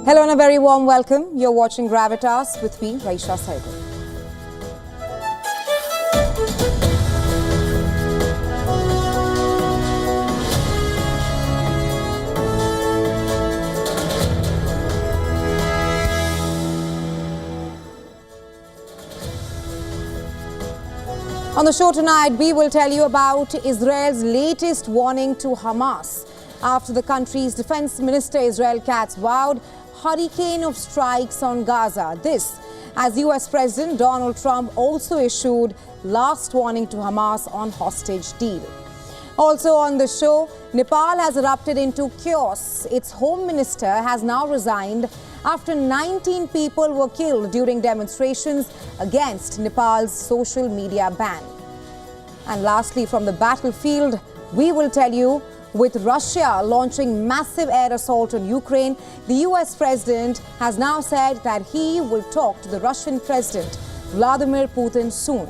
Hello and a very warm welcome. You're watching Gravitas with me, Raisha Saigal. On the show tonight, we will tell you about Israel's latest warning to Hamas after the country's defense minister Israel Katz vowed hurricane of strikes on Gaza. This as US President Donald Trump also issued last warning to Hamas on hostage deal. Also on the show, Nepal has erupted into chaos. Its home minister has now resigned after 19 people were killed during demonstrations against Nepal's social media ban. And lastly, from the battlefield, we will tell you, with Russia launching massive air assault on Ukraine, the US president has now said that he will talk to the Russian president, Vladimir Putin, soon.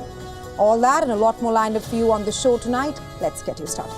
All that and a lot more lined up for you on the show tonight. Let's get you started.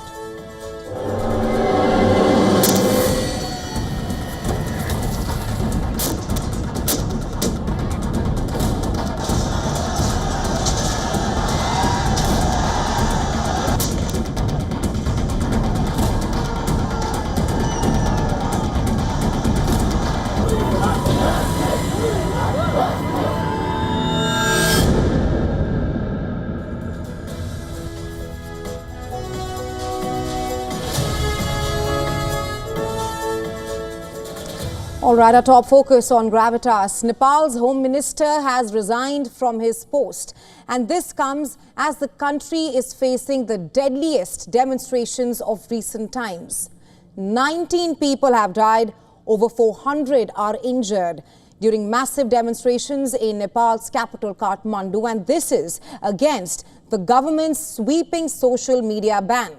All right, our top focus on Gravitas. Nepal's home minister has resigned from his post. And this comes as the country is facing the deadliest demonstrations of recent times. 19 people have died, over 400 are injured during massive demonstrations in Nepal's capital Kathmandu. And this is against the government's sweeping social media ban.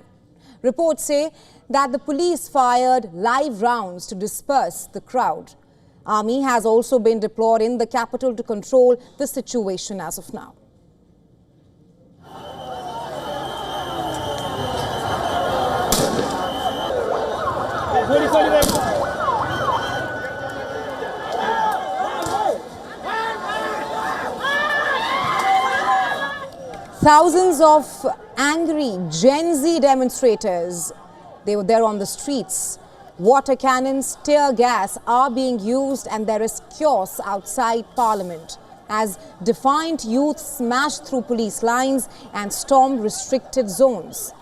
Reports say that the police fired live rounds to disperse the crowd. Army has also been deployed in the capital to control the situation as of now. Thousands of angry Gen Z demonstrators, they were there on the streets. Water cannons, tear gas are being used, and there is chaos outside Parliament as defiant youth smashed through police lines and stormed restricted zones.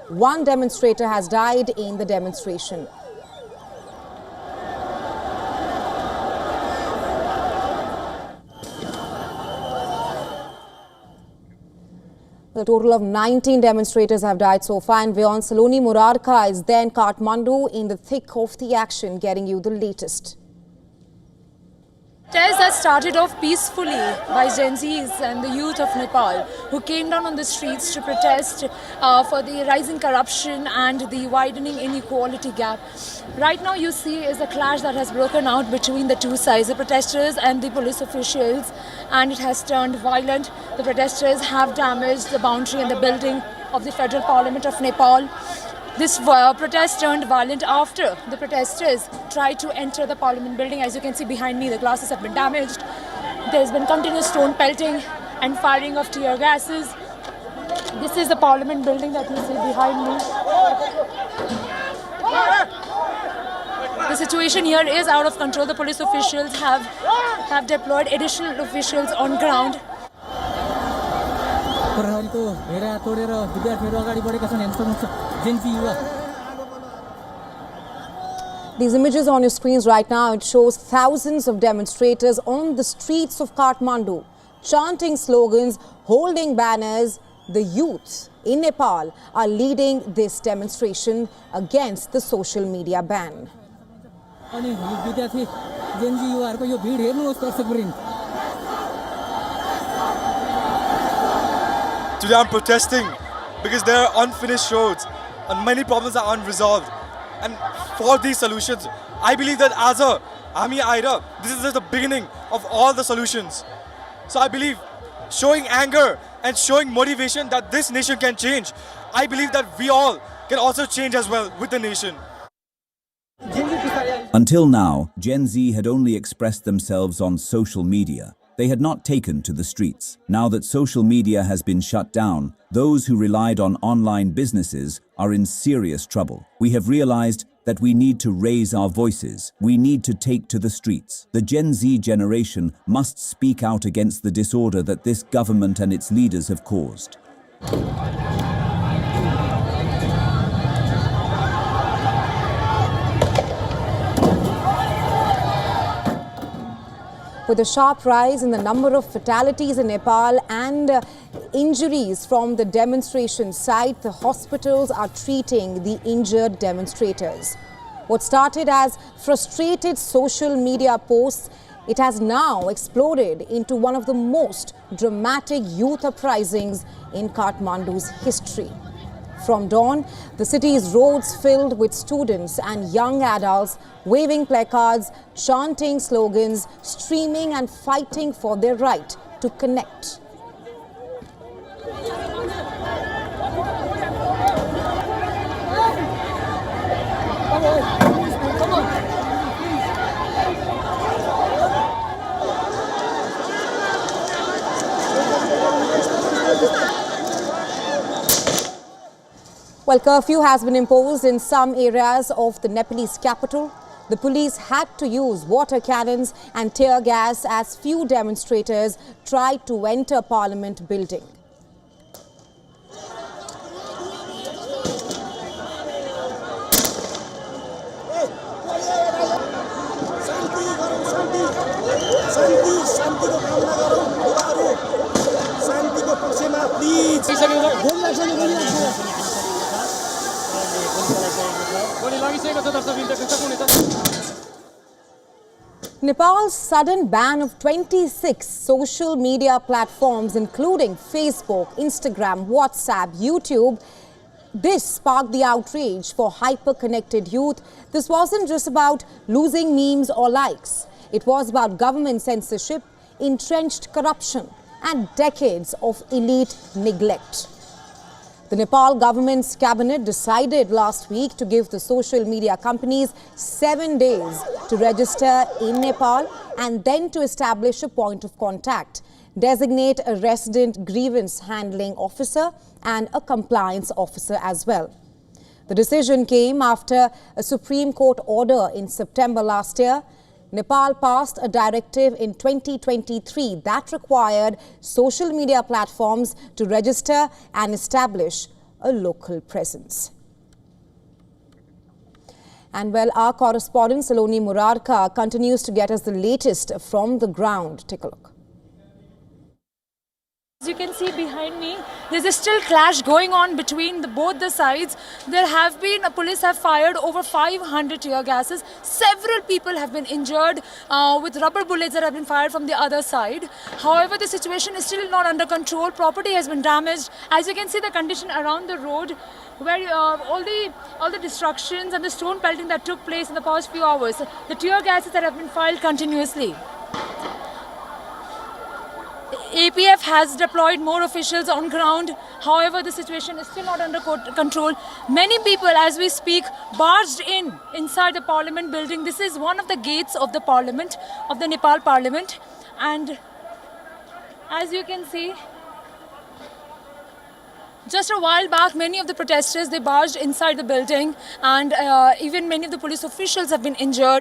One demonstrator has died in the demonstration. A total of 19 demonstrators have died so far, and WION Saloni Murarka is there in Kathmandu in the thick of the action, getting you the latest. Protests that started off peacefully by Gen Zs and the youth of Nepal, who came down on the streets to protest for the rising corruption and the widening inequality gap. Right now you see is a clash that has broken out between the two sides, the protesters and the police officials, and it has turned violent. The protesters have damaged the boundary and the building of the Federal Parliament of Nepal. This protest turned violent after the protesters tried to enter the Parliament building. As you can see behind me, the glasses have been damaged. There's been continuous stone pelting and firing of tear gases. This is the Parliament building that you see behind me. The situation here is out of control. The police officials have deployed additional officials on ground. These images on your screens right now, it shows thousands of demonstrators on the streets of Kathmandu, chanting slogans, holding banners. The youth in Nepal are leading this demonstration against the social media ban. Today I'm protesting because there are unfinished roads and many problems are unresolved. And for these solutions, I believe that as a Army IDA, this is just the beginning of all the solutions. So I believe showing anger and showing motivation that this nation can change, I believe that we all can also change as well with the nation. Until now, Gen Z had only expressed themselves on social media. They had not taken to the streets. Now that social media has been shut down, those who relied on online businesses are in serious trouble. We have realized that we need to raise our voices. We need to take to the streets. The Gen Z generation must speak out against the disorder that this government and its leaders have caused. With a sharp rise in the number of fatalities in Nepal and injuries from the demonstration site, the hospitals are treating the injured demonstrators. What started as frustrated social media posts, it has now exploded into one of the most dramatic youth uprisings in Kathmandu's history. From dawn, the city's roads filled with students and young adults waving placards, chanting slogans, streaming and fighting for their right to connect. Well, curfew has been imposed in some areas of the Nepalese capital. The police had to use water cannons and tear gas as few demonstrators tried to enter Parliament building. Nepal's sudden ban of 26 social media platforms, including Facebook, Instagram, WhatsApp, YouTube, this sparked the outrage for hyper-connected youth. This wasn't just about losing memes or likes. It was about government censorship, entrenched corruption, and decades of elite neglect. The Nepal government's cabinet decided last week to give the social media companies 7 days to register in Nepal and then to establish a point of contact, designate a resident grievance handling officer and a compliance officer as well. The decision came after a Supreme Court order in September last year. Nepal passed a directive in 2023 that required social media platforms to register and establish a local presence. And well, our correspondent Saloni Murarka continues to get us the latest from the ground. Take a look. As you can see behind me, there's a still clash going on between both the sides. Police have fired over 500 tear gases. Several people have been injured with rubber bullets that have been fired from the other side. However, the situation is still not under control. Property has been damaged. As you can see, the condition around the road, where all the destructions and the stone pelting that took place in the past few hours, the tear gases that have been fired continuously. APF has deployed more officials on ground. However, the situation is still not under control. Many people, as we speak, barged inside the parliament building. This is one of the gates of the parliament, of the Nepal parliament. And as you can see, just a while back, many of the protesters, they barged inside the building, and even many of the police officials have been injured.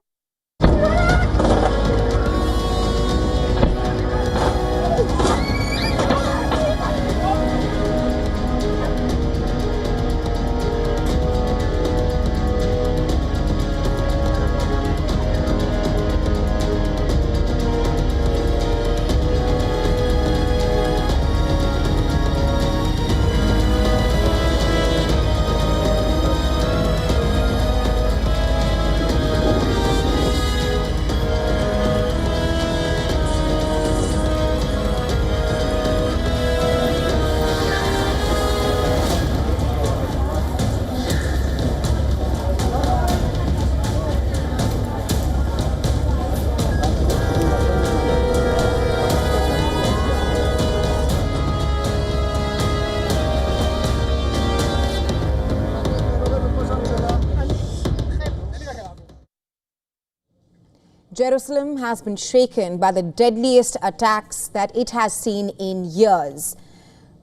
Jerusalem has been shaken by the deadliest attacks that it has seen in years.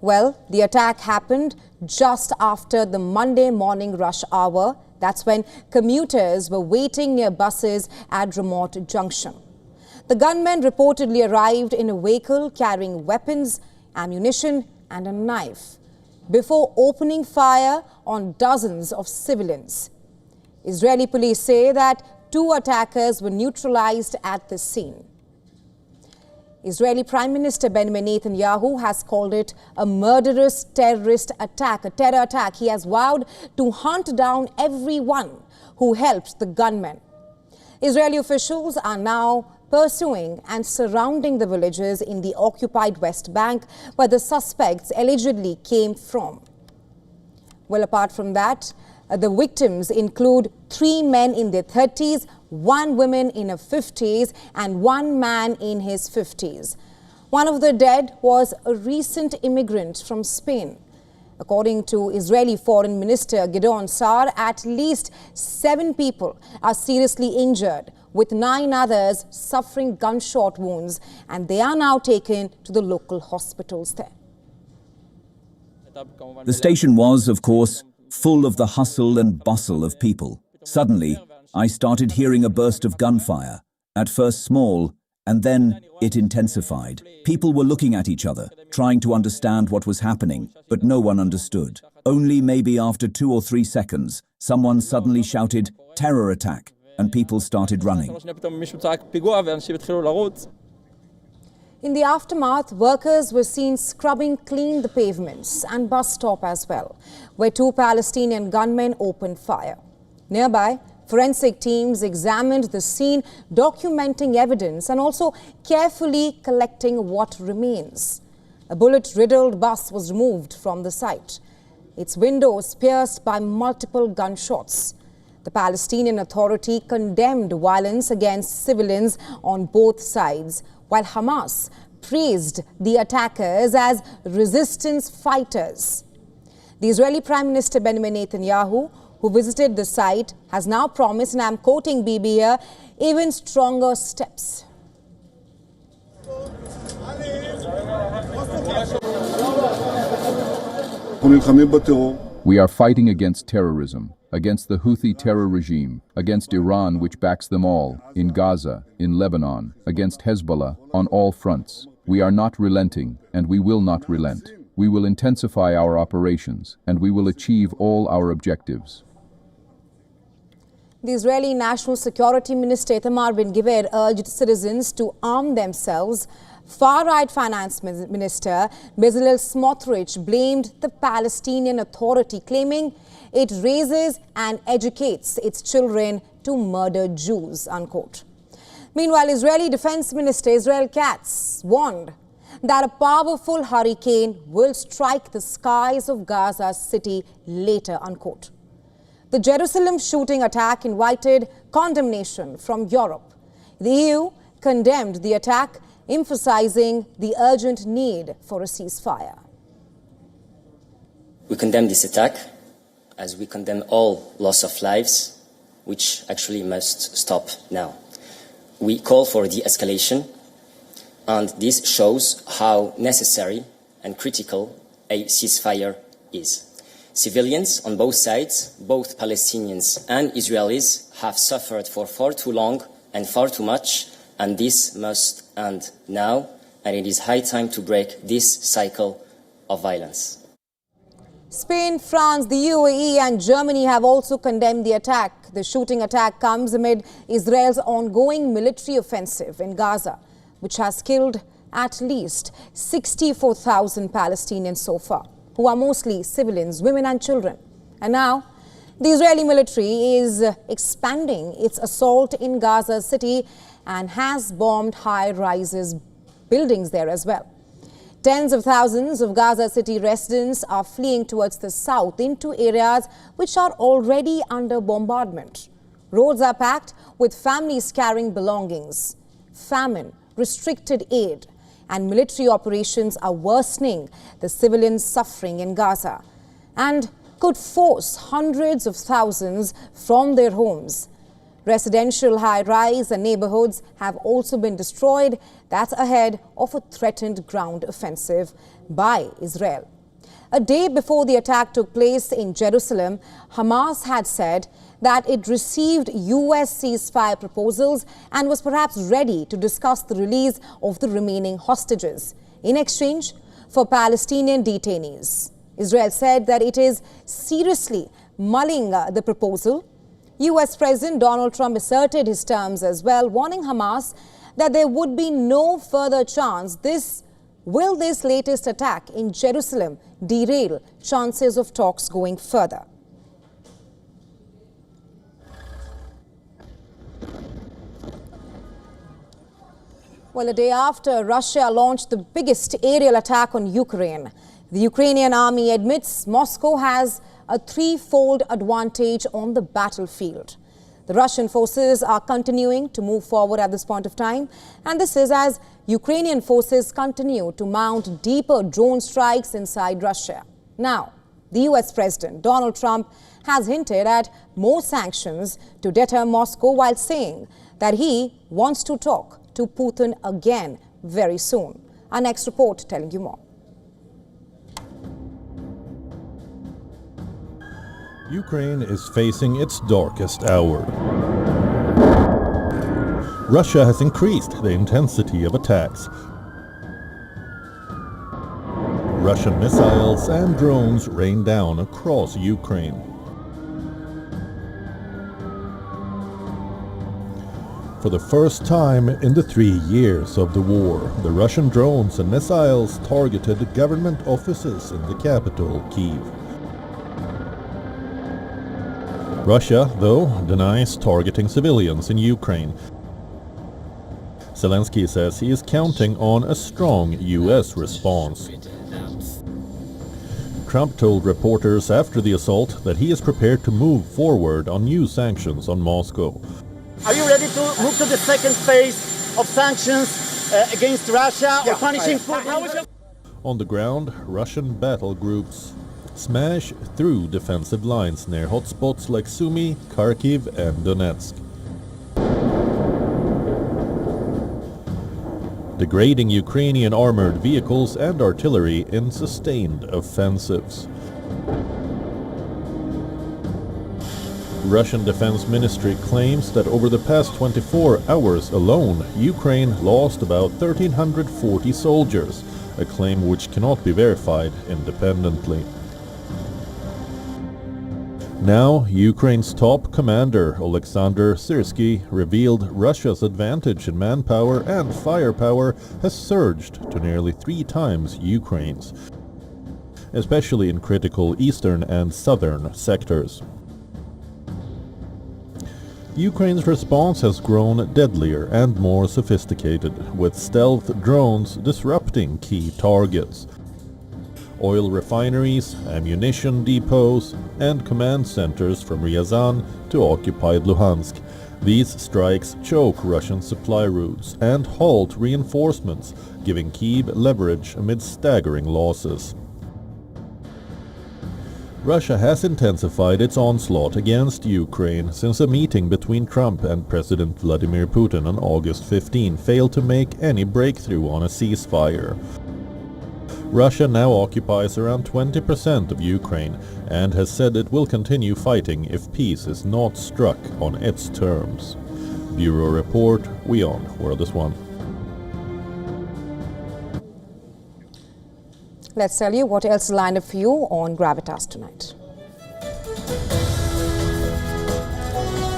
Well, the attack happened just after the Monday morning rush hour. That's when commuters were waiting near buses at Ramot Junction. The gunmen reportedly arrived in a vehicle carrying weapons, ammunition and a knife before opening fire on dozens of civilians. Israeli police say that 2 attackers were neutralized at the scene. Israeli Prime Minister Benjamin Netanyahu has called it a murderous terrorist attack, a terror attack. He has vowed to hunt down everyone who helped the gunmen. Israeli officials are now pursuing and surrounding the villages in the occupied West Bank where the suspects allegedly came from. Well, apart from that, the victims include 3 men in their 30s, 1 woman in her 50s and 1 man in his 50s. One of the dead was a recent immigrant from Spain. According to Israeli Foreign Minister Gideon Saar, at least 7 people are seriously injured, with 9 others suffering gunshot wounds, and they are now taken to the local hospitals there. The station was, of course, full of the hustle and bustle of people. Suddenly, I started hearing a burst of gunfire, at first small, and then it intensified. People were looking at each other, trying to understand what was happening, but no one understood. Only maybe after 2 or 3 seconds, someone suddenly shouted, "Terror attack," and people started running. In the aftermath, workers were seen scrubbing clean the pavements and bus stop as well, where 2 Palestinian gunmen opened fire. Nearby, forensic teams examined the scene, documenting evidence and also carefully collecting what remains. A bullet-riddled bus was removed from the site, its windows pierced by multiple gunshots. The Palestinian Authority condemned violence against civilians on both sides, while Hamas praised the attackers as resistance fighters. The Israeli Prime Minister Benjamin Netanyahu, who visited the site, has now promised, and I'm quoting Bibi here, even stronger steps. We are fighting against terrorism, against the Houthi terror regime, against Iran, which backs them all, in Gaza, in Lebanon, against Hezbollah, on all fronts. We are not relenting, and we will not relent. We will intensify our operations, and we will achieve all our objectives. The Israeli National Security Minister Itamar Ben-Gvir urged citizens to arm themselves. Far-right Finance Minister Bezalel Smotrich blamed the Palestinian Authority, claiming it raises and educates its children to murder Jews, unquote. Meanwhile, Israeli Defense Minister Israel Katz warned that a powerful hurricane will strike the skies of Gaza City later, unquote. The Jerusalem shooting attack invited condemnation from Europe. The EU condemned the attack, emphasizing the urgent need for a ceasefire. We condemn this attack, as we condemn all loss of lives, which actually must stop now. We call for de-escalation, and this shows how necessary and critical a ceasefire is. Civilians on both sides, both Palestinians and Israelis, have suffered for far too long and far too much, and this must end now, and it is high time to break this cycle of violence. Spain, France, the UAE and Germany have also condemned the attack. The shooting attack comes amid Israel's ongoing military offensive in Gaza, which has killed at least 64,000 Palestinians so far, who are mostly civilians, women and children. And now, the Israeli military is expanding its assault in Gaza City and has bombed high-rises buildings there as well. Tens of thousands of Gaza City residents are fleeing towards the south into areas which are already under bombardment. Roads are packed with families carrying belongings. Famine, restricted aid, and military operations are worsening the civilian suffering in Gaza and could force hundreds of thousands from their homes. Residential high-rise and neighborhoods have also been destroyed. That's ahead of a threatened ground offensive by Israel. A day before the attack took place in Jerusalem, Hamas had said that it received US ceasefire proposals and was perhaps ready to discuss the release of the remaining hostages in exchange for Palestinian detainees. Israel said that it is seriously mulling the proposal. US President Donald Trump asserted his terms as well, warning Hamas that there would be no further chance this latest attack in Jerusalem derail chances of talks going further. Well, a day after Russia launched the biggest aerial attack on Ukraine, the Ukrainian army admits Moscow has a threefold advantage on the battlefield. The Russian forces are continuing to move forward at this point of time, and this is as Ukrainian forces continue to mount deeper drone strikes inside Russia. Now, the US President Donald Trump has hinted at more sanctions to deter Moscow while saying that he wants to talk to Putin again very soon. Our next report telling you more. Ukraine is facing its darkest hour. Russia has increased the intensity of attacks. Russian missiles and drones rain down across Ukraine. For the first time in the 3 years of the war, the Russian drones and missiles targeted government offices in the capital, Kyiv. Russia, though, denies targeting civilians in Ukraine. Zelensky says he is counting on a strong US response. Trump told reporters after the assault that he is prepared to move forward on new sanctions on Moscow. Are you ready to move to the second phase of sanctions against Russia or punishing Putin? On the ground, Russian battle groups smash through defensive lines near hotspots like Sumy, Kharkiv and Donetsk. Degrading Ukrainian armored vehicles and artillery in sustained offensives. Russian Defense Ministry claims that over the past 24 hours alone, Ukraine lost about 1,340 soldiers, a claim which cannot be verified independently. Now, Ukraine's top commander, Oleksandr Syrsky, revealed Russia's advantage in manpower and firepower has surged to nearly 3 times Ukraine's, especially in critical eastern and southern sectors. Ukraine's response has grown deadlier and more sophisticated, with stealth drones disrupting key targets. Oil refineries, ammunition depots, and command centers from Ryazan to occupied Luhansk. These strikes choke Russian supply routes and halt reinforcements, giving Kyiv leverage amid staggering losses. Russia has intensified its onslaught against Ukraine since a meeting between Trump and President Vladimir Putin on August 15 failed to make any breakthrough on a ceasefire. Russia now occupies around 20% of Ukraine and has said it will continue fighting if peace is not struck on its terms. Bureau Report, WION World is One. Let's tell you what else is lined up for you on Gravitas tonight.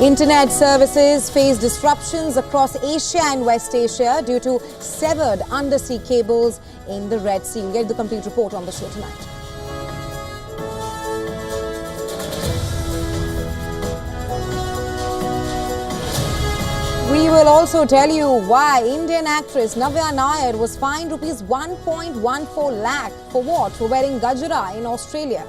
Internet services face disruptions across Asia and West Asia due to severed undersea cables in the Red Sea. We'll get the complete report on the show tonight. We will also tell you why Indian actress Navya Nair was fined rupees 1.14 lakh for what? For wearing gajra in Australia.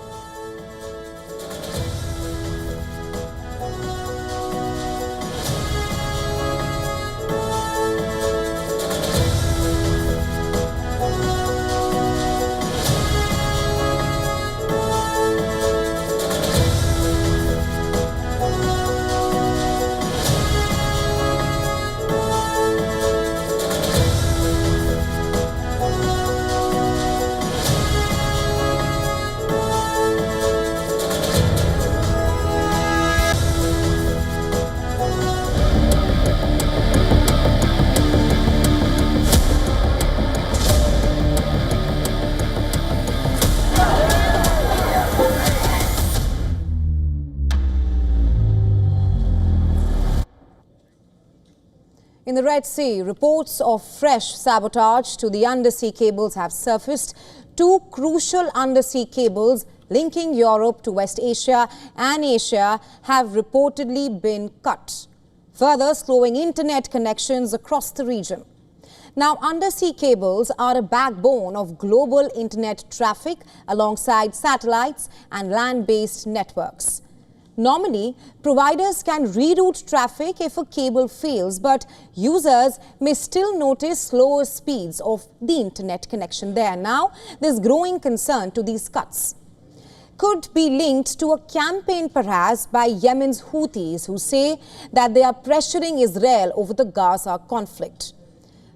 In the Red Sea, reports of fresh sabotage to the undersea cables have surfaced. Two crucial undersea cables linking Europe to West Asia and Asia have reportedly been cut, further slowing internet connections across the region. Now, undersea cables are a backbone of global internet traffic alongside satellites and land-based networks. Normally, providers can reroute traffic if a cable fails, but users may still notice slower speeds of the internet connection there. Now, there's growing concern to these cuts. Could be linked to a campaign perhaps by Yemen's Houthis, who say that they are pressuring Israel over the Gaza conflict.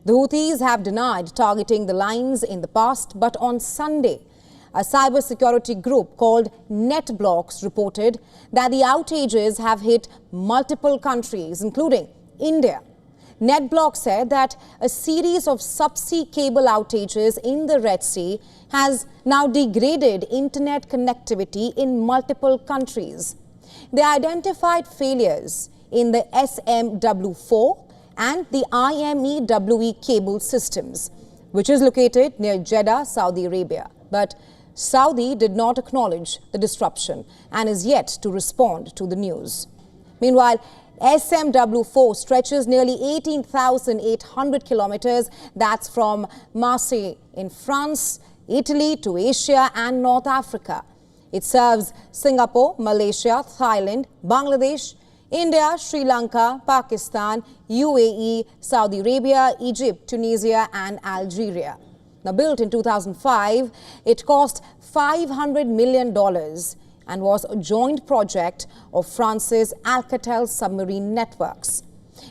The Houthis have denied targeting the lines in the past, but on Sunday, a cybersecurity group called NetBlocks reported that the outages have hit multiple countries, including India. NetBlocks said that a series of subsea cable outages in the Red Sea has now degraded internet connectivity in multiple countries. They identified failures in the SMW4 and the IMEWE cable systems, which is located near Jeddah, Saudi Arabia. But Saudi did not acknowledge the disruption and is yet to respond to the news. Meanwhile, SMW4 stretches nearly 18,800 kilometers. That's from Marseille in France, Italy to Asia and North Africa. It serves Singapore, Malaysia, Thailand, Bangladesh, India, Sri Lanka, Pakistan, UAE, Saudi Arabia, Egypt, Tunisia and Algeria. Now, built in 2005, it cost $500 million and was a joint project of France's Alcatel submarine networks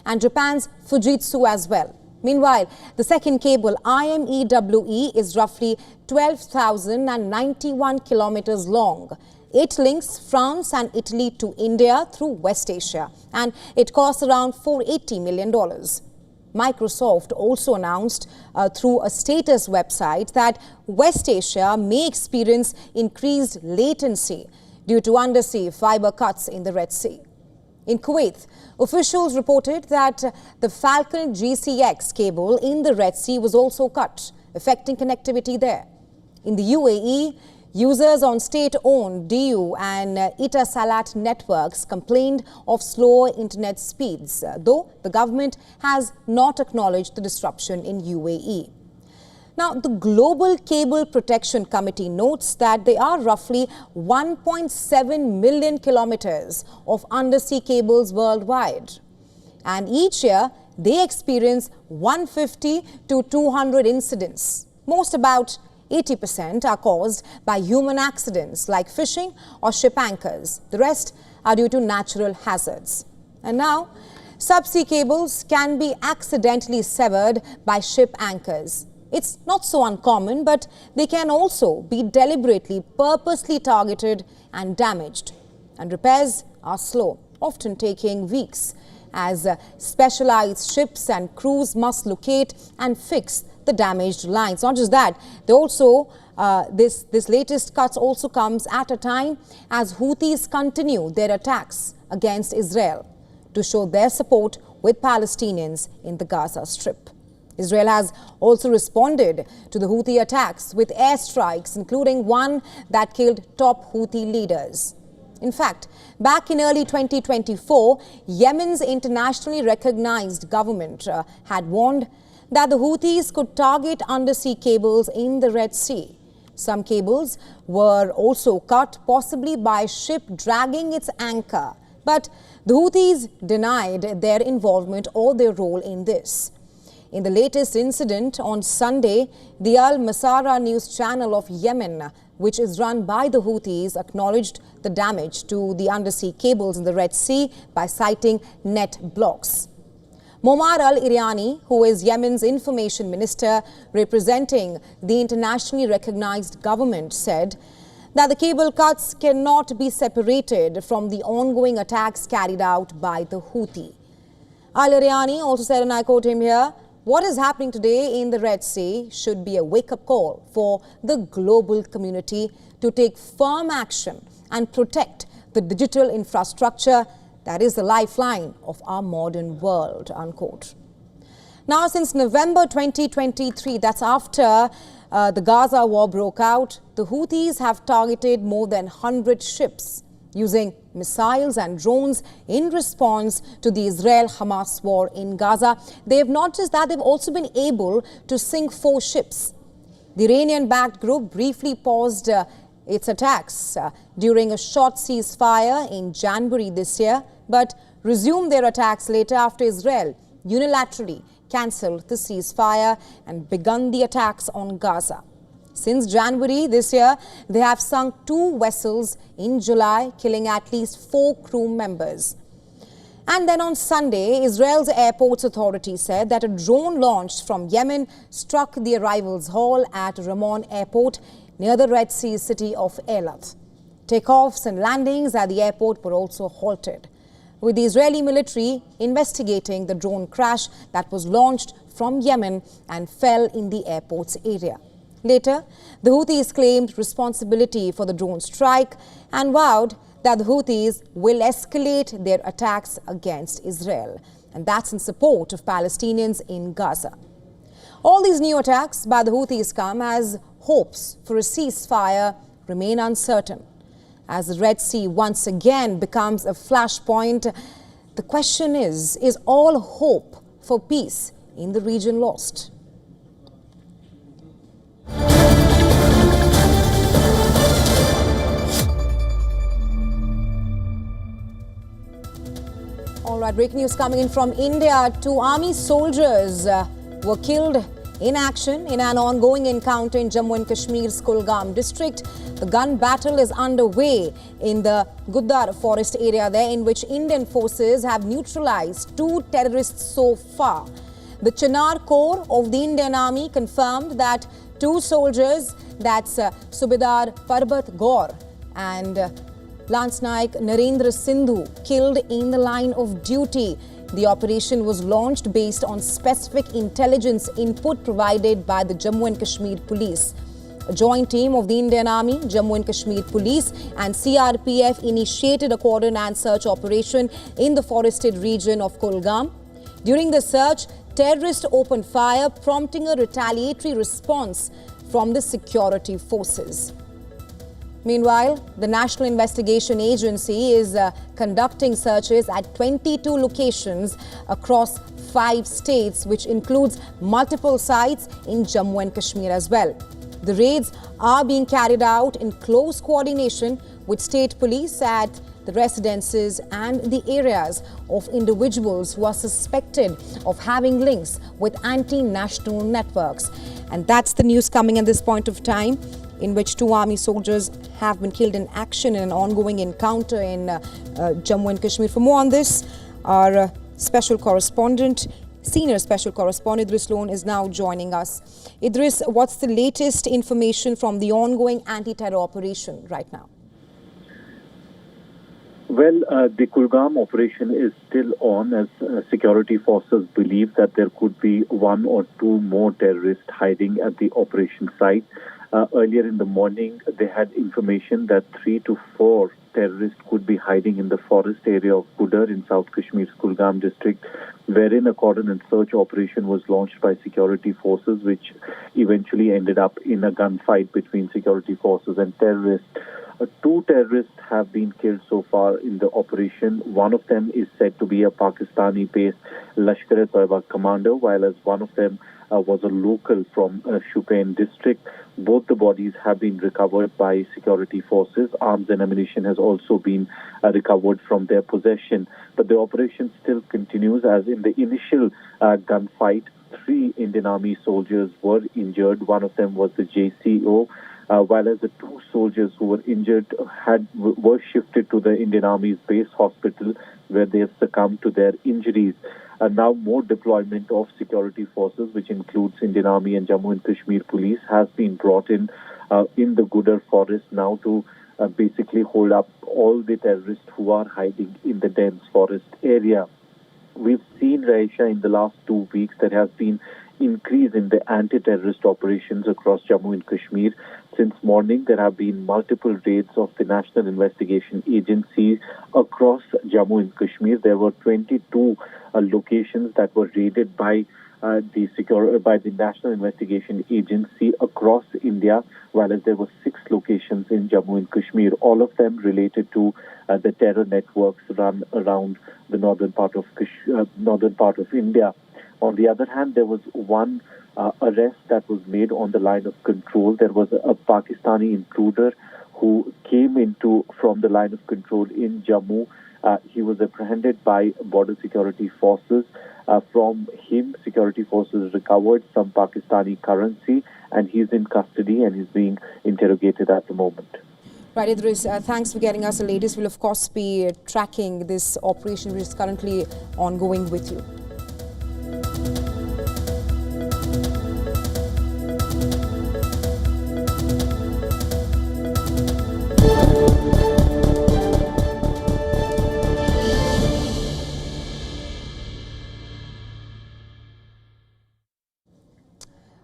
and Japan's Fujitsu as well. Meanwhile, the second cable, IMEWE, is roughly 12,091 kilometers long. It links France and Italy to India through West Asia, and it costs around $480 million. Microsoft also announced through a status website that West Asia may experience increased latency due to undersea fiber cuts in the Red Sea. In Kuwait, officials reported that the Falcon GCX cable in the Red Sea was also cut, affecting connectivity there. In the UAE, users on state-owned DU and Etisalat networks complained of slower internet speeds, though the government has not acknowledged the disruption in UAE. Now, the Global Cable Protection Committee notes that there are roughly 1.7 million kilometers of undersea cables worldwide. And each year, they experience 150 to 200 incidents. Most, about 80%, are caused by human accidents like fishing or ship anchors. The rest are due to natural hazards. And now, subsea cables can be accidentally severed by ship anchors. It's not so uncommon, but they can also be deliberately, purposely targeted and damaged. And repairs are slow, often taking weeks, as specialized ships and crews must locate and fix the damaged lines. Not just that, they also this latest cuts also comes at a time as Houthis continue their attacks against Israel to show their support with Palestinians in the Gaza Strip. Israel has also responded to the Houthi attacks with airstrikes, including one that killed top Houthi leaders. In fact, back in early 2024, Yemen's internationally recognized government had warned that the Houthis could target undersea cables in the Red Sea. Some cables were also cut, possibly by a ship dragging its anchor. But the Houthis denied their involvement or their role in this. In the latest incident on Sunday, the Al Masara news channel of Yemen, which is run by the Houthis, acknowledged the damage to the undersea cables in the Red Sea by citing NetBlocks. Momar al-Iriani, who is Yemen's information minister representing the internationally recognized government, said that the cable cuts cannot be separated from the ongoing attacks carried out by the Houthi. Al-Iriani also said, and I quote him here, "What is happening today in the Red Sea should be a wake-up call for the global community to take firm action and protect the digital infrastructure that is the lifeline of our modern world," unquote. Now, since November 2023, that's after the Gaza war broke out, the Houthis have targeted more than 100 ships using missiles and drones in response to the Israel-Hamas war in Gaza. They have not just that, they've also been able to sink 4 ships. The Iranian-backed group briefly paused its attacks during a short ceasefire in January this year, but resumed their attacks later after Israel unilaterally cancelled the ceasefire and begun the attacks on Gaza. Since January this year, they have sunk 2 vessels in July, killing at least 4 crew members. And then on Sunday, Israel's airports authority said that a drone launched from Yemen struck the arrivals hall at Ramon Airport near the Red Sea city of Eilat. Takeoffs and landings at the airport were also halted, with the Israeli military investigating the drone crash that was launched from Yemen and fell in the airport's area. Later, the Houthis claimed responsibility for the drone strike and vowed that the Houthis will escalate their attacks against Israel, and that's in support of Palestinians in Gaza. All these new attacks by the Houthis come as hopes for a ceasefire remain uncertain. As the Red Sea once again becomes a flashpoint, the question is all hope for peace in the region lost? All right, breaking news coming in from India. 2 army soldiers were killed in action in an ongoing encounter in Jammu and Kashmir's Kulgam district. The gun battle is underway in the Gudar forest area there, in which Indian forces have neutralized 2 terrorists so far. The Chinar Corps of the Indian Army confirmed that 2 soldiers, that's Subedar Parbat Gaur and Lance Naik Narendra Sindhu, killed in the line of duty. The operation was launched based on specific intelligence input provided by the Jammu and Kashmir Police. A joint team of the Indian Army, Jammu and Kashmir Police and CRPF initiated a cordon and search operation in the forested region of Kulgam. During the search, terrorists opened fire, prompting a retaliatory response from the security forces. Meanwhile, the National Investigation Agency is conducting searches at 22 locations across 5 states, which includes multiple sites in Jammu and Kashmir as well. The raids are being carried out in close coordination with state police at the residences and the areas of individuals who are suspected of having links with anti-national networks. And that's the news coming at this point of time, in which 2 army soldiers have been killed in action in an ongoing encounter in Jammu and Kashmir. For more on this, our special correspondent, senior special correspondent Idris Loan is now joining us. Idris, what's the latest information from the ongoing anti-terror operation right now? Well, the Kulgam operation is still on, as security forces believe that there could be 1 or 2 more terrorists hiding at the operation site. Earlier in the morning, they had information that 3 to 4 terrorists could be hiding in the forest area of Gudar in South Kashmir's Kulgam district, wherein a cordon and search operation was launched by security forces, which eventually ended up in a gunfight between security forces and terrorists. 2 terrorists have been killed so far in the operation. One of them is said to be a Pakistani-based Lashkar-e-Toiba commander, while as one of them was a local from Shupain district. Both the bodies have been recovered by security forces. Arms and ammunition has also been recovered from their possession. But the operation still continues, as in the initial gunfight, 3 Indian Army soldiers were injured. One of them was the JCO, while as the 2 soldiers who were injured were shifted to the Indian Army's base hospital, where they have succumbed to their injuries. Now more deployment of security forces, which includes Indian Army and Jammu and Kashmir Police, has been brought in the Gudar forest now to basically hold up all the terrorists who are hiding in the dense forest area. We've seen, Raisha, in the last 2 weeks, there has been increase in the anti-terrorist operations across Jammu and Kashmir. Since morning, there have been multiple raids of the National Investigation Agency across Jammu and Kashmir. There were 22 locations that were raided by by the National Investigation Agency across India, while there were 6 locations in Jammu and Kashmir, all of them related to the terror networks run around the northern part of India. On the other hand, there was one arrest that was made on the line of control. There was a Pakistani intruder who came from the line of control in Jammu. He was apprehended by border security forces. From him, security forces recovered some Pakistani currency, and he's in custody and he's being interrogated at the moment. Right, Idris, thanks for getting us the latest. We'll, of course, be tracking this operation which is currently ongoing with you.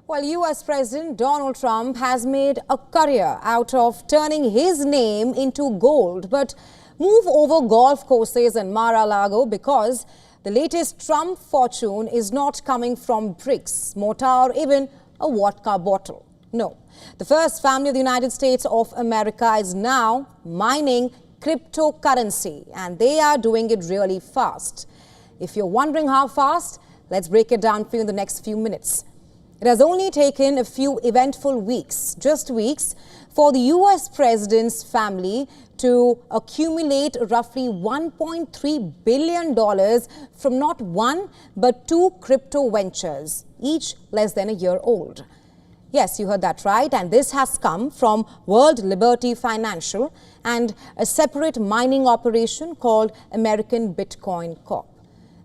Well, US President Donald Trump has made a career out of turning his name into gold, but move over golf courses in Mar-a-Lago because the latest Trump fortune is not coming from bricks, mortar, or even a vodka bottle. No. The first family of the United States of America is now mining cryptocurrency, and they are doing it really fast. If you're wondering how fast, let's break it down for you in the next few minutes. It has only taken a few eventful weeks, just weeks, for the US president's family to accumulate roughly $1.3 billion from not one but 2 crypto ventures, each less than a year old. Yes, you heard that right, and this has come from World Liberty Financial and a separate mining operation called American Bitcoin Corp.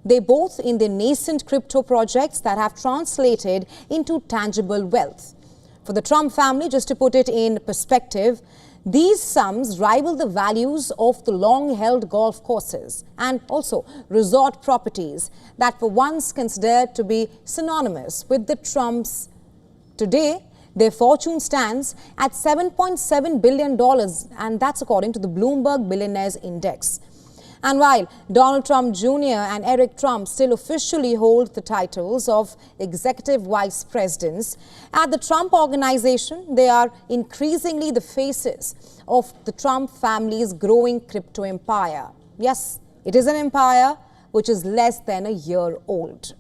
They both in the nascent crypto projects that have translated into tangible wealth. For the Trump family, just to put it in perspective, these sums rival the values of the long-held golf courses and also resort properties that were once considered to be synonymous with the Trumps. Today, their fortune stands at $7.7 billion, and that's according to the Bloomberg Billionaires Index. And while Donald Trump Jr. and Eric Trump still officially hold the titles of executive vice presidents, at the Trump Organization, they are increasingly the faces of the Trump family's growing crypto empire. Yes, it is an empire which is less than a year old.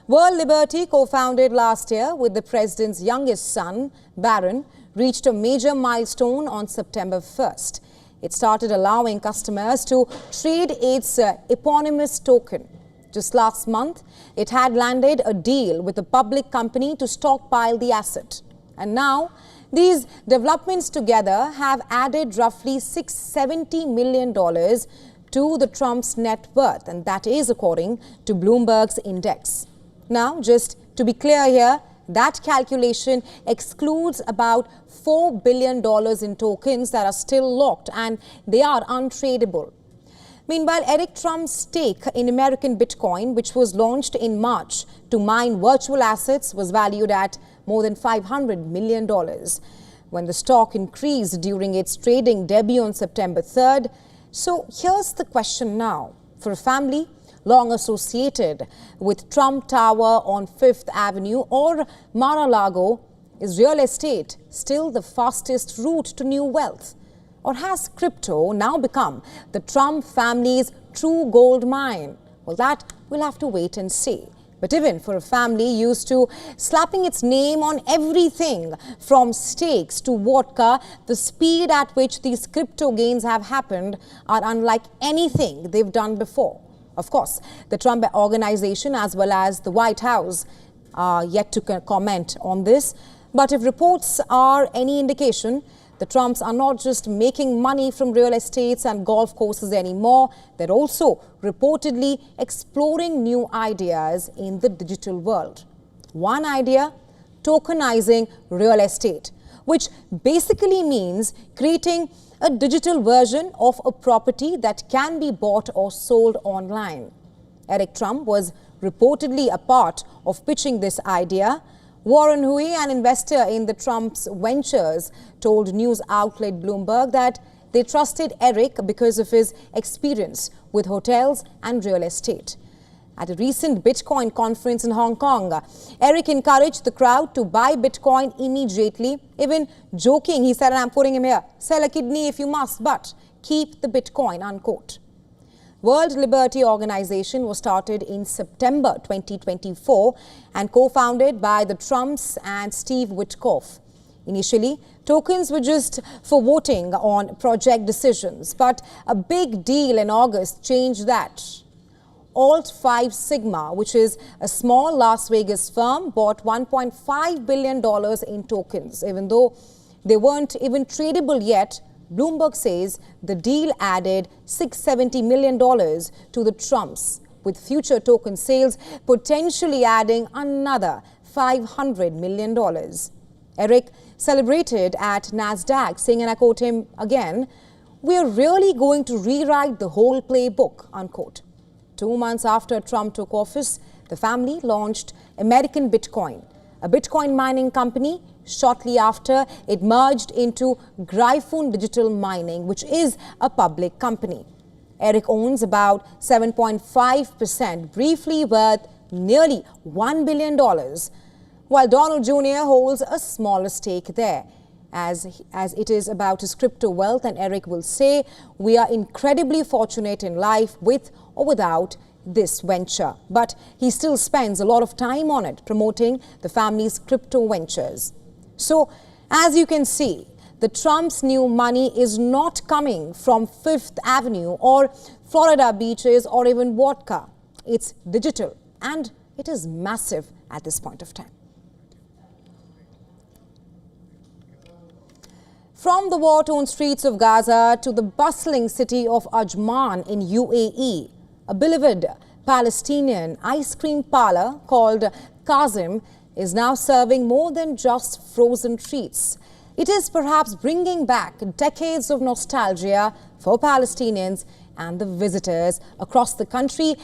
World Liberty, co-founded last year with the president's youngest son, Barron, reached a major milestone on September 1st. It started allowing customers to trade its eponymous token. Just last month, it had landed a deal with a public company to stockpile the asset. And now, these developments together have added roughly $670 million to the Trump's net worth, and that is according to Bloomberg's index. Now, just to be clear here, that calculation excludes about $4 billion in tokens that are still locked and they are untradeable. Meanwhile, Eric Trump's stake in American Bitcoin, which was launched in March to mine virtual assets, was valued at more than $500 million. When the stock increased during its trading debut on September 3rd. So here's the question now. For a family long associated with Trump Tower on 5th Avenue or Mar-a-Lago, is real estate still the fastest route to new wealth? Or has crypto now become the Trump family's true gold mine? Well, that we'll have to wait and see. But even for a family used to slapping its name on everything from steaks to vodka, the speed at which these crypto gains have happened are unlike anything they've done before. Of course, the Trump Organization as well as the White House are yet to comment on this. But if reports are any indication, the Trumps are not just making money from real estates and golf courses anymore. They're also reportedly exploring new ideas in the digital world. One idea, tokenizing real estate, which basically means creating a digital version of a property that can be bought or sold online. Eric Trump was reportedly a part of pitching this idea. Warren Hui, an investor in the Trump's ventures, told news outlet Bloomberg that they trusted Eric because of his experience with hotels and real estate. At a recent Bitcoin conference in Hong Kong, Eric encouraged the crowd to buy Bitcoin immediately, even joking. He said, and I'm quoting him here, sell a kidney if you must, but keep the Bitcoin, unquote. World Liberty Organization was started in September 2024 and co-founded by the Trumps and Steve Witkoff. Initially, tokens were just for voting on project decisions, but a big deal in August changed that. Alt 5 Sigma, which is a small Las Vegas firm, bought $1.5 billion in tokens. Even though they weren't even tradable yet, Bloomberg says the deal added $670 million to the Trumps, with future token sales potentially adding another $500 million. Eric celebrated at NASDAQ, saying, and I quote him again, "We're really going to rewrite the whole playbook," unquote. 2 months after Trump took office, the family launched American Bitcoin, a Bitcoin mining company. Shortly after, it merged into Gryphon Digital Mining, which is a public company. Eric owns about 7.5%, briefly worth nearly $1 billion, while Donald Jr. holds a smaller stake there. As it is about his crypto wealth, and Eric will say, "We are incredibly fortunate in life with or without this venture." But he still spends a lot of time on it, promoting the family's crypto ventures. So, as you can see, the Trump's new money is not coming from Fifth Avenue or Florida beaches or even vodka. It's digital, and it is massive at this point of time. From the war-torn streets of Gaza to the bustling city of Ajman in UAE, a beloved Palestinian ice cream parlor called Qasim is now serving more than just frozen treats. It is perhaps bringing back decades of nostalgia for Palestinians and the visitors across the country,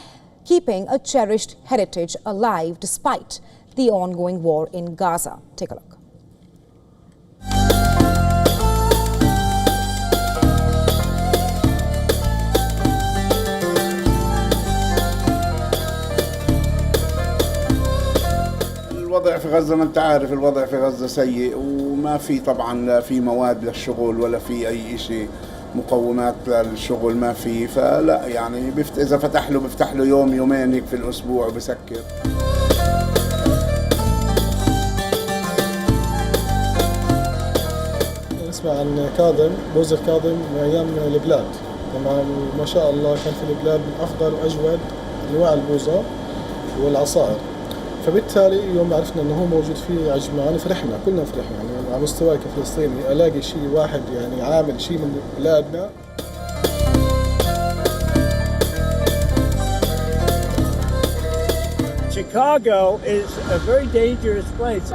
keeping a cherished heritage alive despite the ongoing war in Gaza. Take a look. الوضع في غزة ما انت عارف، الوضع في غزة سيء وما في طبعا في مواد للشغل ولا في اي شيء، مقومات للشغل ما في، فلا يعني اذا بفتح له يوم يومين هيك في الاسبوع وبسكر. نسمع عن كاظم، بوزر كاظم من ايام البلاد، طبعا ما شاء الله كان في البلاد من افضل واجود انواع البوزر والعصائر. فبالتالي يوم عرفنا انه هو موجود في عجمان فرحنا، كلنا فرحنا يعني على مستواي كفلسطيني الاقي شيء واحد يعني عامل شيء من بلادنا. Chicago is a very dangerous place.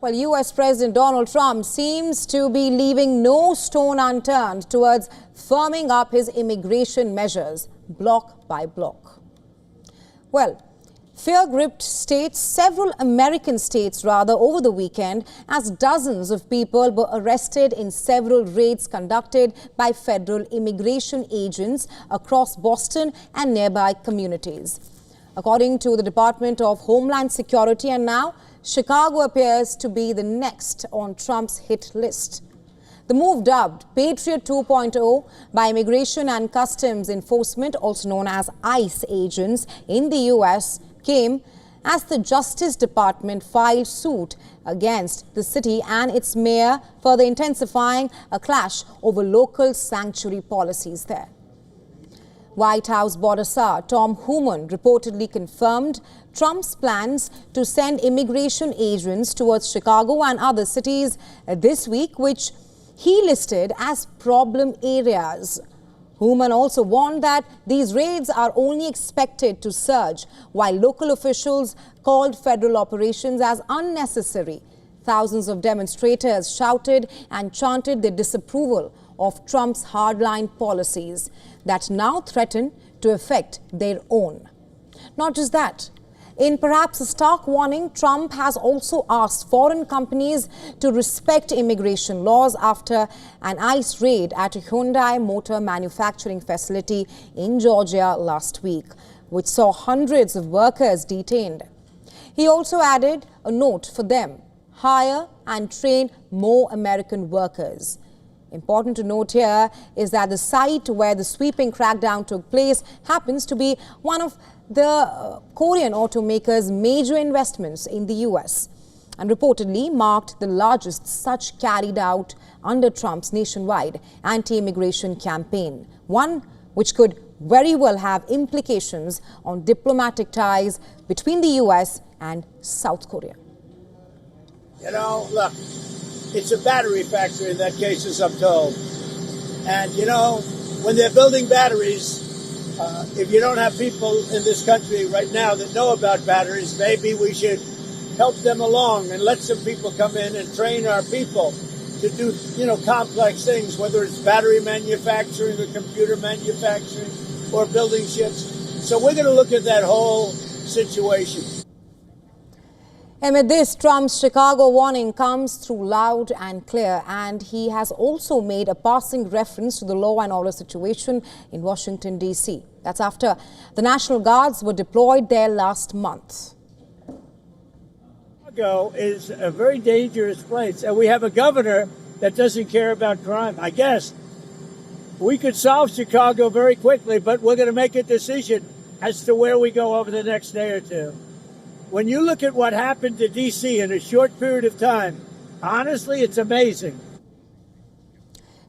Well, U.S. President Donald Trump seems to be leaving no stone unturned towards firming up his immigration measures, block by block. Well, fear gripped several American states over the weekend, as dozens of people were arrested in several raids conducted by federal immigration agents across Boston and nearby communities. According to the Department of Homeland Security, and now Chicago appears to be the next on Trump's hit list. The move, dubbed Patriot 2.0 by Immigration and Customs Enforcement, also known as ICE agents in the U.S., came as the Justice Department filed suit against the city and its mayor, further intensifying a clash over local sanctuary policies there. White House border czar Tom Homan reportedly confirmed Trump's plans to send immigration agents towards Chicago and other cities this week, which he listed as problem areas. Human also warned that these raids are only expected to surge, while local officials called federal operations as unnecessary. Thousands of demonstrators shouted and chanted their disapproval of Trump's hardline policies that now threaten to affect their own. Not just that. In perhaps a stark warning, Trump has also asked foreign companies to respect immigration laws after an ICE raid at a Hyundai motor manufacturing facility in Georgia last week, which saw hundreds of workers detained. He also added a note for them: hire and train more American workers. Important to note here is that the site where the sweeping crackdown took place happens to be one of the Korean automaker's major investments in the US, and reportedly marked the largest such carried out under Trump's nationwide anti-immigration campaign, one which could very well have implications on diplomatic ties between the US and South Korea. You know, look, it's a battery factory in that case, as I'm told. And, you know, when they're building batteries, if you don't have people in this country right now that know about batteries, maybe we should help them along and let some people come in and train our people to do, you know, complex things, whether it's battery manufacturing or computer manufacturing or building ships. So we're going to look at that whole situation. Amid this, Trump's Chicago warning comes through loud and clear, and he has also made a passing reference to the law and order situation in Washington, D.C. That's after the National Guards were deployed there last month. Chicago is a very dangerous place, and we have a governor that doesn't care about crime. I guess we could solve Chicago very quickly, but we're going to make a decision as to where we go over the next day or two. When you look at what happened to D.C. in a short period of time, honestly, it's amazing.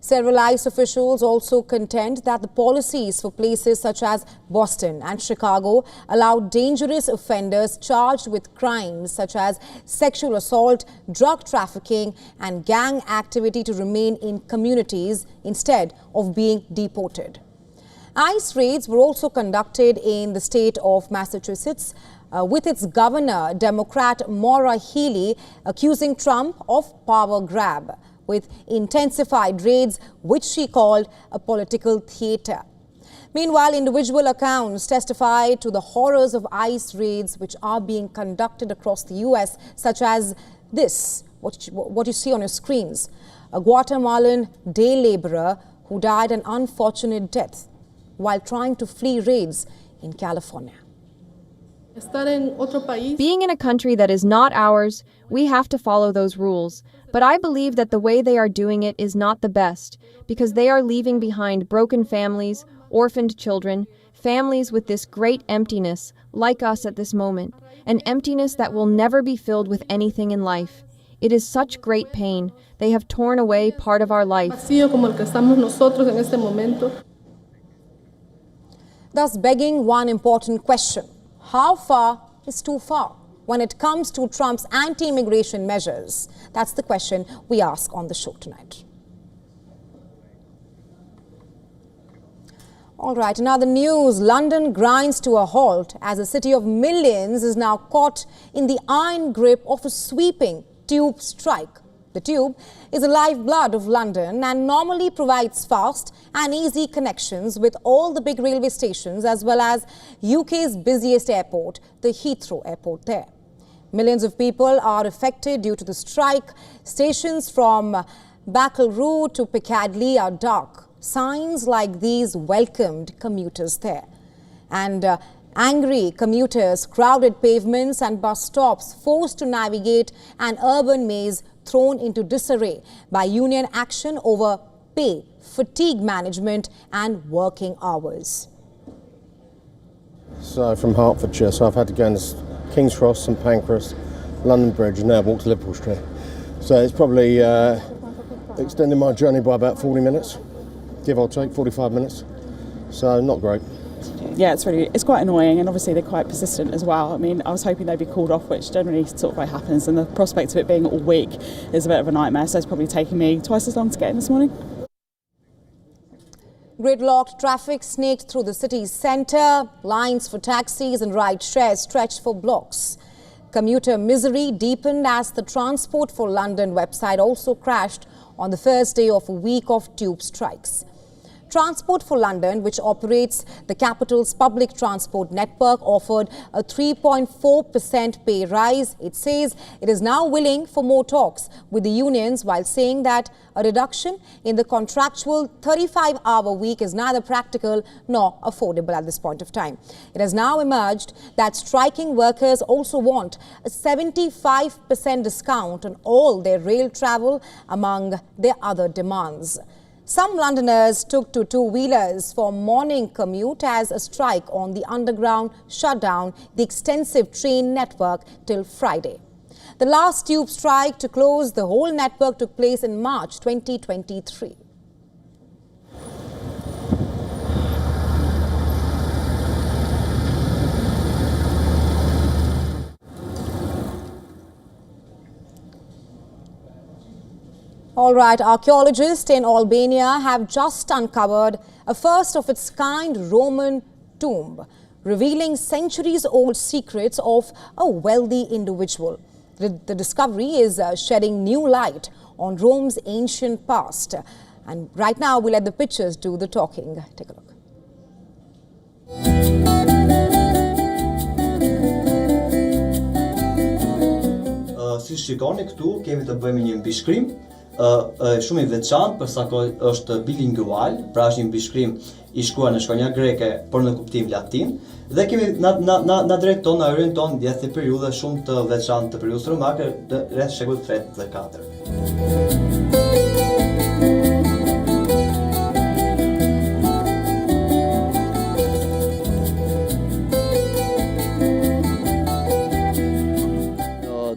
Several ICE officials also contend that the policies for places such as Boston and Chicago allow dangerous offenders charged with crimes such as sexual assault, drug trafficking and gang activity to remain in communities instead of being deported. ICE raids were also conducted in the state of Massachusetts, with its governor, Democrat Maura Healey, accusing Trump of power grab, with intensified raids, which she called a political theater. Meanwhile, individual accounts testified to the horrors of ICE raids which are being conducted across the U.S., such as this, what you see on your screens, a Guatemalan day laborer who died an unfortunate death while trying to flee raids in California. Being in a country that is not ours, we have to follow those rules. But I believe that the way they are doing it is not the best, because they are leaving behind broken families, orphaned children, families with this great emptiness, like us at this moment, an emptiness that will never be filled with anything in life. It is such great pain. They have torn away part of our life. Thus begging one important question: how far is too far when it comes to Trump's anti-immigration measures? That's the question we ask on the show tonight. All right, in other news, London grinds to a halt as a city of millions is now caught in the iron grip of a sweeping tube strike. The tube is the lifeblood of London and normally provides fast and easy connections with all the big railway stations as well as UK's busiest airport, the Heathrow airport there. Millions of people are affected due to the strike. Stations from Bakerloo to Piccadilly are dark. Signs like these welcomed commuters there. And angry commuters crowded pavements and bus stops, forced to navigate an urban maze thrown into disarray by union action over pay, fatigue management and working hours. So from Hertfordshire, so I've had to go into King's Cross, St Pancras, London Bridge and now walk to Liverpool Street. So it's probably extending my journey by about 40 minutes, give or take 45 minutes. So not great. Yeah, it's quite annoying, and obviously they're quite persistent as well. I mean, I was hoping they'd be called off, which generally sort of like happens, and the prospect of it being all week is a bit of a nightmare, so it's probably taking me twice as long to get in this morning. Gridlocked traffic snaked through the city's centre. Lines for taxis and ride shares stretched for blocks. Commuter misery deepened as the Transport for London website also crashed on the first day of a week of tube strikes. Transport for London, which operates the capital's public transport network, offered a 3.4% pay rise. It says it is now willing for more talks with the unions, while saying that a reduction in the contractual 35-hour week is neither practical nor affordable at this point of time. It has now emerged that striking workers also want a 75% discount on all their rail travel, among their other demands. Some Londoners took to two-wheelers for morning commute as a strike on the underground shut down the extensive train network till Friday. The last tube strike to close the whole network took place in March 2023. All right, archaeologists in Albania have just uncovered a first-of-its-kind Roman tomb, revealing centuries-old secrets of a wealthy individual. The discovery is shedding new light on Rome's ancient past. And right now, we'll let the pictures do the talking. Take a look. Si shikoni këtu kemi të bëjmë një mbishkrim shumë i veçantë, për sa kohë është bilingual, pra është një mbishkrim i shkruar në shkronja greke, por në kuptim latin, dhe kemi na drejton në hyrin ton ndjethi periudhe shumë të veçantë të periudhës romake rreth shekullit 3 dhe 4.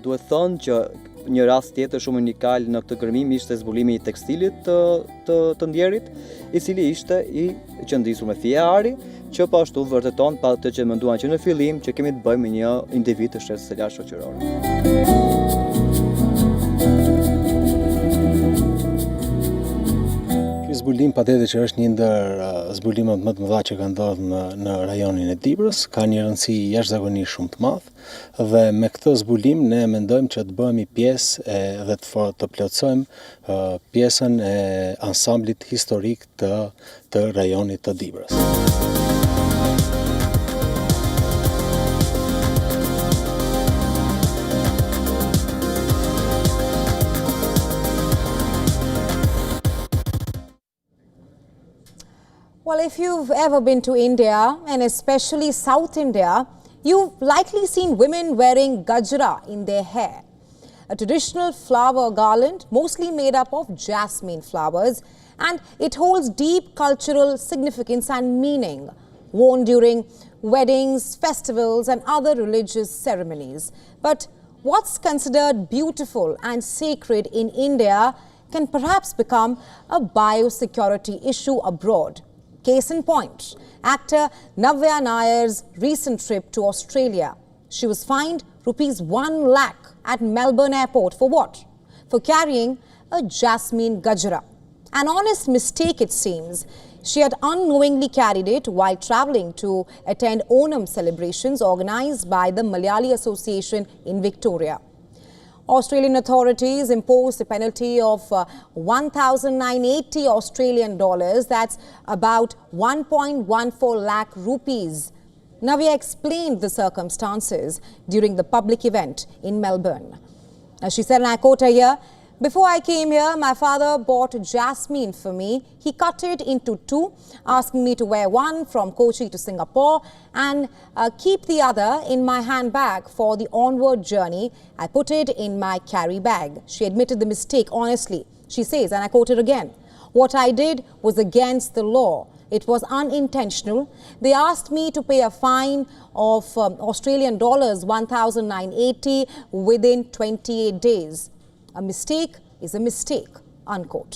Duhet thonë që një rast tjetër shumë unikal në këtë kërmim ishte zbulimi i tekstilit të ndjerit, i cili ishte i qëndrisur me fije ari, që po ashtu vërteton pa të që menduan që në fillim që kemi të bëjmë një individ të shtresës së lartë shoqërore. Zbulim patjetër që është një ndër zbulimet më të mëdha që kanë ndodhur në rajonin e Dibrës, ka një rëndësi jashtëzakonisht shumë të madh dhe me këtë zbulim ne mendojmë që të bëhemi pjesë dhe të plotësojmë pjesën e ansamblit historik të rajonit të Dibrës. Well, if you've ever been to India, and especially South India, you've likely seen women wearing gajra in their hair. A traditional flower garland mostly made up of jasmine flowers, and it holds deep cultural significance and meaning, worn during weddings, festivals and other religious ceremonies. But what's considered beautiful and sacred in India can perhaps become a biosecurity issue abroad. Case in point, actor Navya Nair's recent trip to Australia. She was fined ₹1 lakh at Melbourne airport for what? For carrying a jasmine gajra. An honest mistake, it seems. She had unknowingly carried it while travelling to attend Onam celebrations organised by the Malayali Association in Victoria. Australian authorities imposed a penalty of 1,980 Australian dollars, that's about 1.14 lakh rupees. Navya explained the circumstances during the public event in Melbourne. She said, and I quote her here, "Before I came here, my father bought jasmine for me. He cut it into two, asking me to wear one from Kochi to Singapore and keep the other in my handbag for the onward journey. I put it in my carry bag." She admitted the mistake honestly. She says, and I quote her again, "What I did was against the law. It was unintentional. They asked me to pay a fine of Australian dollars 1,980 within 28 days. A mistake is a mistake," unquote.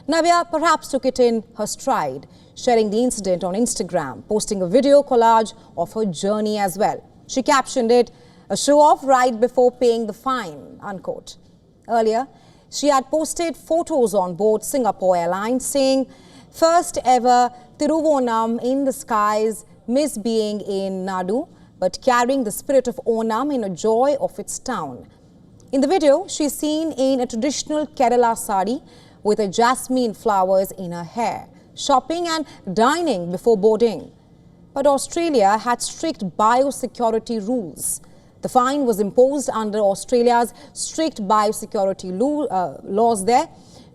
Navya perhaps took it in her stride, sharing the incident on Instagram, posting a video collage of her journey as well. She captioned it, "A show-off right before paying the fine," unquote. Earlier, she had posted photos on board Singapore Airlines saying, First ever Tiruvonam in the skies, miss being in Nadu, but carrying the spirit of Onam in a joy of its town. In the video, she's seen in a traditional Kerala sari with a jasmine flowers in her hair, shopping and dining before boarding. But Australia had strict biosecurity rules. The fine was imposed under Australia's strict biosecurity laws there,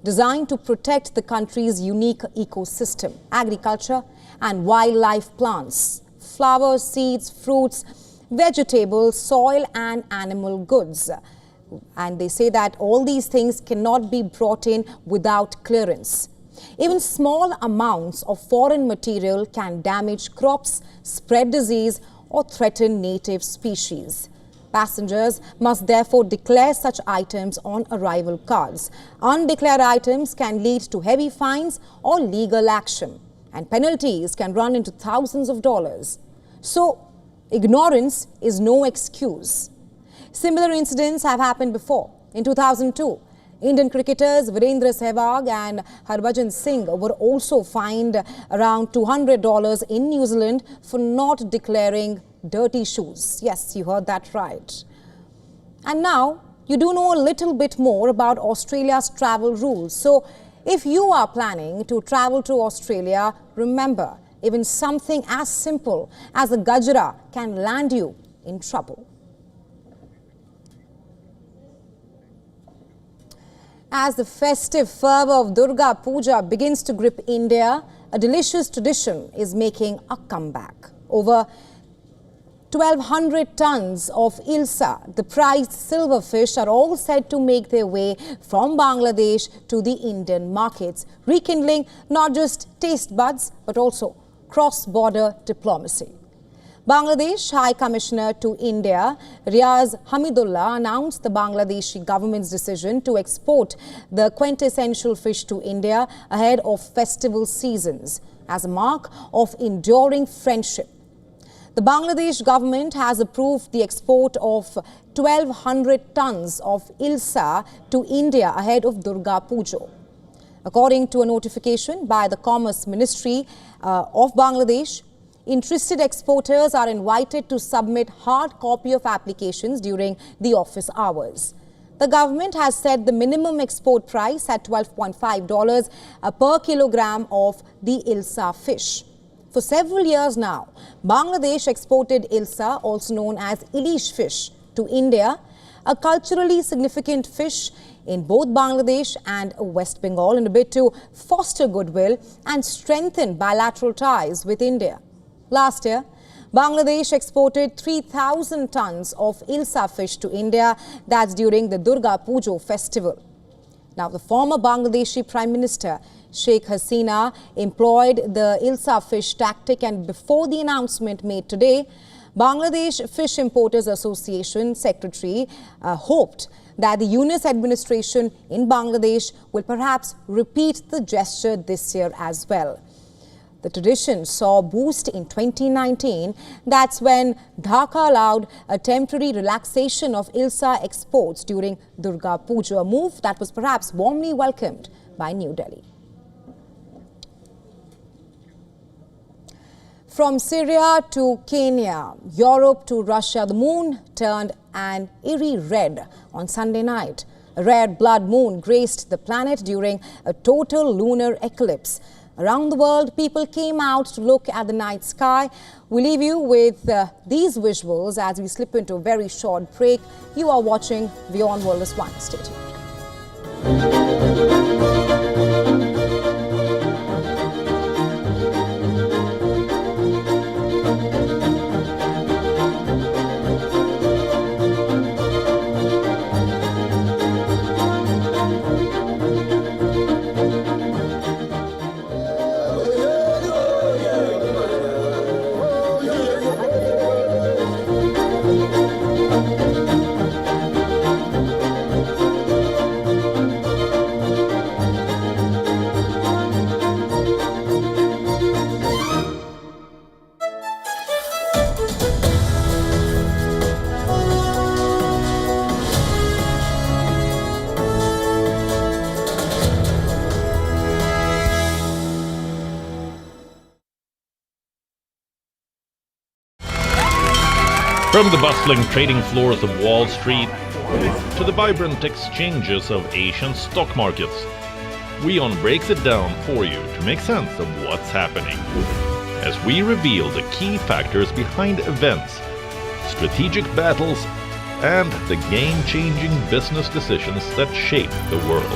designed to protect the country's unique ecosystem, agriculture and wildlife plants, flowers, seeds, fruits, vegetables, soil and animal goods. And they say that all these things cannot be brought in without clearance. Even small amounts of foreign material can damage crops, spread disease or threaten native species. Passengers must therefore declare such items on arrival cards. Undeclared items can lead to heavy fines or legal action, and penalties can run into thousands of dollars. So, ignorance is no excuse. Similar incidents have happened before. In 2002, Indian cricketers Virendra Sehwag and Harbhajan Singh were also fined around $200 in New Zealand for not declaring dirty shoes. Yes, you heard that right. And now, you do know a little bit more about Australia's travel rules. So, if you are planning to travel to Australia, remember, even something as simple as a gajra can land you in trouble. As the festive fervour of Durga Puja begins to grip India, a delicious tradition is making a comeback. Over 1,200 tons of Hilsa, the prized silver fish, are all said to make their way from Bangladesh to the Indian markets, rekindling not just taste buds but also cross-border diplomacy. Bangladesh High Commissioner to India, Riaz Hamidullah, announced the Bangladeshi government's decision to export the quintessential fish to India ahead of festival seasons as a mark of enduring friendship. The Bangladesh government has approved the export of 1,200 tons of Hilsa to India ahead of Durga Puja. According to a notification by the Commerce Ministry of Bangladesh, interested exporters are invited to submit hard copy of applications during the office hours. The government has set the minimum export price at $12.5 per kilogram of the Hilsa fish. For several years now, Bangladesh exported Hilsa, also known as Ilish fish, to India, a culturally significant fish in both Bangladesh and West Bengal, in a bid to foster goodwill and strengthen bilateral ties with India. Last year, Bangladesh exported 3,000 tons of Hilsa fish to India. That's during the Durga Puja festival. Now, the former Bangladeshi Prime Minister Sheikh Hasina employed the Hilsa fish tactic, and before the announcement made today, Bangladesh Fish Importers Association Secretary hoped that the Yunus administration in Bangladesh will perhaps repeat the gesture this year as well. The tradition saw a boost in 2019. That's when Dhaka allowed a temporary relaxation of Hilsa exports during Durga Puja, a move that was perhaps warmly welcomed by New Delhi. From Syria to Kenya, Europe to Russia, the moon turned an eerie red on Sunday night. A rare blood moon graced the planet during a total lunar eclipse. Around the world, people came out to look at the night sky. We leave you with these visuals as we slip into a very short break. You are watching WION The World. Stay tuned. From the bustling trading floors of Wall Street to the vibrant exchanges of Asian stock markets, WION breaks it down for you to make sense of what's happening, as we reveal the key factors behind events, strategic battles, and the game-changing business decisions that shape the world.